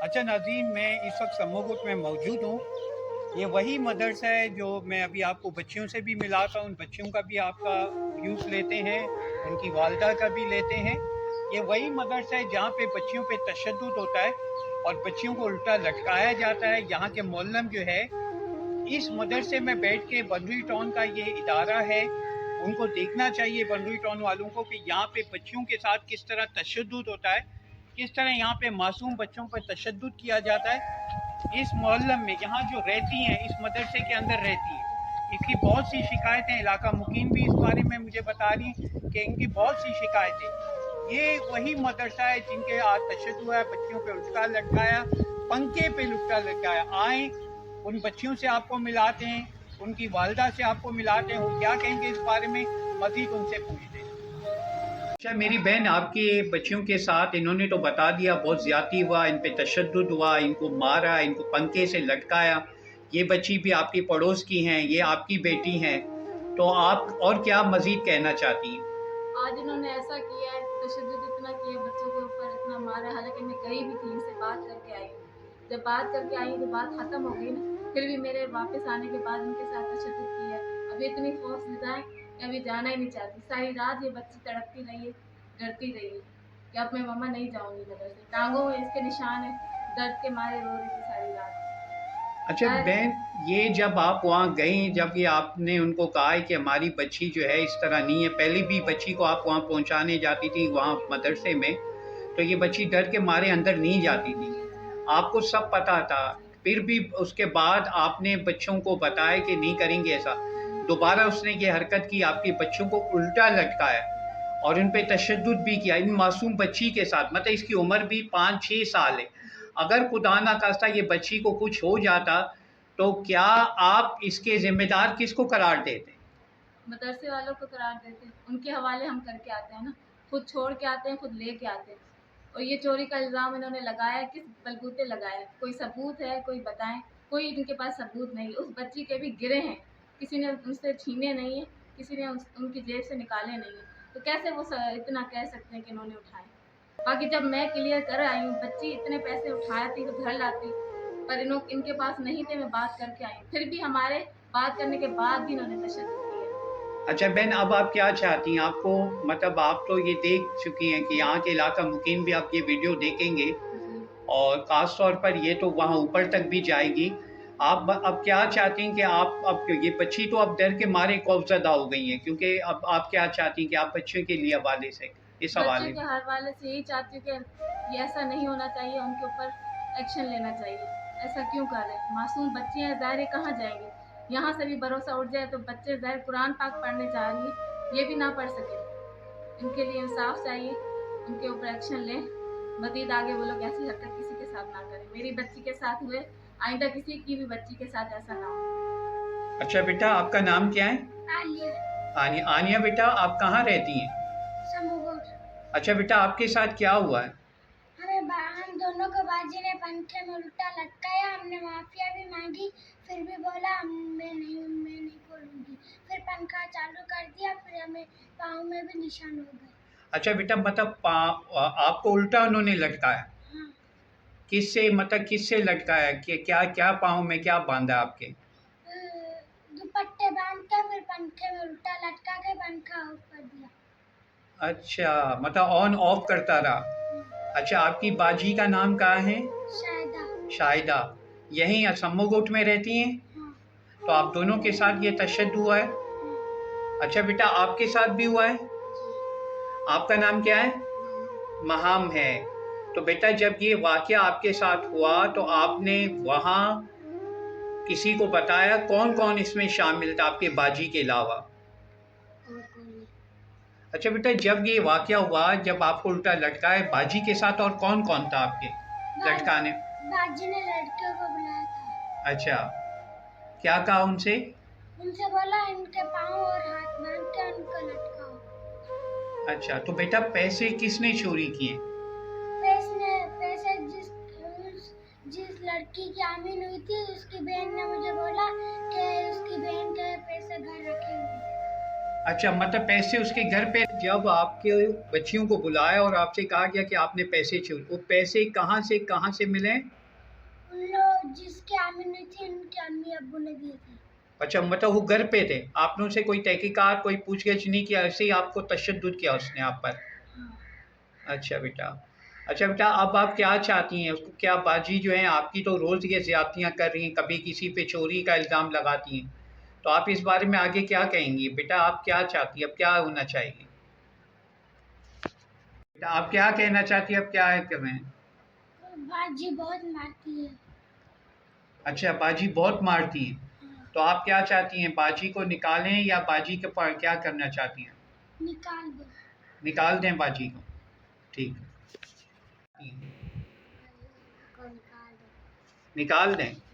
अच्छा नाज़रीन, मैं इस वक्त सम्मोगुट में मौजूद हूँ। ये वही मदरसा है जो मैं अभी आपको बच्चियों से भी मिला था, उन बच्चियों का भी आपका व्यूज़ लेते हैं, उनकी वालदा का भी लेते हैं। ये वही मदरसा है जहाँ पे बच्चियों पे तशद्दुद होता है और बच्चियों को उल्टा लटकाया जाता है। यहाँ के मौलम जो है, इस मदरसे में बैठ के बंदरी टाउन का ये इदारा है, उनको देखना चाहिए बंदरी टाउन वालों को कि यहाँ पे बच्चियों के साथ किस तरह तशद्दुद होता है, किस तरह यहाँ पे मासूम बच्चों पर तशद्दुद किया जाता है। इस मोहल्लम में यहाँ जो रहती हैं, इस मदरसे के अंदर रहती हैं, इसकी बहुत सी शिकायतें, इलाका मुकीम भी इस बारे में मुझे बता रही हैं कि इनकी बहुत सी शिकायतें। ये वही मदरसा है जिनके आज तशद्दुद है, बच्चियों पे उल्टा लटकाया, पंखे पे उल्टा लटकाया। आए उन बच्चियों से आपको मिलाते हैं, उनकी वालदा से आपको मिलाते हैं, वो क्या कहेंगे इस बारे में मज़ीद उनसे पूछते हैं। अच्छा मेरी बहन, आपके बच्चियों के साथ इन्होंने तो बता दिया बहुत ज़्यादती हुआ, इन पे तशद्दुद हुआ, इनको मारा, इनको पंखे से लटकाया। ये बच्ची भी आपकी पड़ोस की हैं, ये आपकी बेटी हैं, तो आप और क्या मज़ीद कहना चाहती हैं? आज इन्होंने ऐसा किया है, तशद्दुद इतना किया, बच्चों के ऊपर इतना मारा। हालांकि मैं गई भी थी, इनसे बात करके आई हूँ। जब बात करके आई तो बात ख़त्म हो गई ना, फिर भी मेरे वापस आने के बाद इनके साथ तशद्दुद किया। अभी इतनी खौफ ज़दा है कि अभी जाना ही नहीं चाहती। सारी रात ये बच्ची तड़पती रही है, डरती रही है कि अब मैं मम्मा नहीं जाऊँगी मदरसे। टांगों में इसके निशान है, दर्द के मारे रो रही थी सारी रात। अच्छा बहन, ये जब आप वहाँ गई, जब ये आपने उनको कहा है कि हमारी बच्ची जो है इस तरह नहीं है, पहले भी बच्ची को आप वहाँ पहुँचाने जाती थी वहाँ मदरसे में, तो ये बच्ची डर के मारे अंदर नहीं जाती थी, आपको सब पता था, फिर भी उसके बाद आपने बच्चों को बताया कि नहीं करेंगे ऐसा। दोबारा उसने ये हरकत की, आपके बच्चों को उल्टा लटकाया और उन पे तशद्दुद भी किया, इन मासूम बच्ची के साथ। मतलब इसकी उम्र भी 5-6 साल है। अगर खुदा ना खास्ता ये बच्ची को कुछ हो जाता, तो क्या आप इसके ज़िम्मेदार किसको करार देते? मदरसे वालों को करार देते, उनके हवाले हम करके आते हैं ना। खुद छोड़ के आते हैं, खुद लेके आते हैं। और ये चोरी का इल्ज़ाम इन्होंने लगाया, किस बलबूते लगाया? कोई सबूत है? कोई बताएं। कोई इनके पास सबूत नहीं। उस बच्ची के भी गिरे हैं, किसी ने उनसे छीने नहीं है, किसी ने उनकी जेब से निकाले नहीं है। तो कैसे वो इतना कह सकते हैं कि इन्होंने उठाए? बाकी जब मैं क्लियर कर आई हूँ, बच्ची इतने पैसे उठाती तो घर लाती, पर इनके पास नहीं थे। मैं बात करके आई हूँ, फिर भी हमारे बात करने के बाद भी इन्होंने तशद्दुद किया। अच्छा बहन, अब आप क्या चाहती हैं? आपको मतलब आप तो ये देख चुकी हैं कि यहाँ के इलाका मुकीम भी आप ये वीडियो देखेंगे जी। और ख़ास तौर पर ये तो वहाँ ऊपर तक भी जाएगी। आप अब क्या चाहती हैं कि आप अब ये बच्ची तो अब डर के मारे खौफज़दा हो गई हैं, क्योंकि अब आप क्या चाहती हैं कि आप बच्चों के लिए हवाले से इस बच्चों हवाले के में? हर वाले से यही चाहती हूँ कि ये ऐसा नहीं होना चाहिए, उनके ऊपर एक्शन लेना चाहिए। ऐसा क्यों कर रहे हैं? मासूम बच्चे हैं, ज़ाहिर है कहाँ जाएंगे? यहाँ से भी भरोसा उठ जाए तो बच्चे ज़ाहिर कुरान पाक पढ़ने जा रही है, ये भी ना पढ़ सके। इनके लिए इंसाफ चाहिए, उनके ऊपर एक्शन लें। मज़ीद आगे वो लोग ऐसी हरकत किसी के साथ ना करें। मेरी बच्ची के साथ हुए, आइंदा किसी की भी बच्ची के साथ ऐसा ना हो। अच्छा बेटा, आपका नाम क्या है? आलिया। आनिया। आनिया बेटा, आप कहाँ रहती हैं? समूह। अच्छा बेटा, आपके साथ क्या हुआ है? हम दोनों को बाजी ने पंखे में उल्टा लटकाया। हमने माफिया भी मांगी, फिर भी बोला मैं नहीं बोलूंगी। फिर पंखा चालू कर दिया, फिर हमें पाँव में भी निशान हो गए। अच्छा बेटा, मतलब आपको उल्टा उन्होंने लटकाया? हाँ। किससे, मतलब किससे लटकाया? कि क्या क्या पाँव में क्या बांधा आपके? दुपट्टे बांध के फिर पंखे में उल्टा लटका के पंखा ऑफ कर दिया। अच्छा, मतलब ऑन ऑफ करता रहा। अच्छा, आपकी बाजी का नाम क्या है? शायदा। शाहिदा। यहीं सम्मोगोट में रहती हैं? हाँ। तो आप दोनों के साथ ये तशद्दुद हुआ है? अच्छा बेटा, आपके साथ भी हुआ है? आपका नाम क्या है? महाम है। तो बेटा, जब ये वाक़या आपके साथ हुआ तो आपने वहाँ किसी को बताया? कौन-कौन इसमें शामिल था आपके बाजी के अलावा? अच्छा बेटा, जब ये वाक़या हुआ, जब आपको उल्टा लटकाया, बाजी के साथ और कौन-कौन था आपके लटकाने? बाजी ने लड़कियों को बुलाया था। अच्छा, क्या कहा उनसे? उनसे बोला इनके पाँव और हाथ बांध के उनको लटकाओ। अच्छा, तो बेटा पैसे किसने चोरी किए? पैसे जिस लड़की की आमीन हुई थी, उसकी बहन ने मुझे बोला कि उसकी बहन के पैसे घर रखे हुए हैं। अच्छा, मतलब पैसे उसके घर पे जब आपके बच्चियों को बुलाया और आपसे कहा गया कि आपने पैसे चोरी, वो पैसे कहाँ से मिले? उन लोग जिसके अम्मी थी उनके अम्मी अब्बू ने दिए थे। अच्छा, मतलब वो घर पे थे, आपने उनसे कोई तहकीकात कोई पूछगछ नहीं किया, ऐसे ही आपको तशद्दुद किया उसने आप पर? हाँ। अच्छा बेटा, अच्छा बेटा, अब आप क्या चाहती हैं उसको? क्या बाजी जो है आपकी तो रोज़ ये ज़्यादतियाँ कर रही हैं, कभी किसी पे चोरी का इल्ज़ाम लगाती हैं, तो आप इस बारे में आगे क्या कहेंगी बेटा? आप क्या चाहती हैं, अब क्या होना चाहिए बेटा? आप क्या कहना चाहती हैं, अब क्या है कर रहे हैं? बाजी बहुत मारती है। अच्छा, बाजी बहुत मारती हैं, हाँ, तो आप क्या चाहती हैं, बाजी को निकालें या बाजी के पर क्या करना चाहती हैं? निकाल दो। निकाल दें बाजी को, ठीक है, बाजी को निकाल दो। निकाल दें।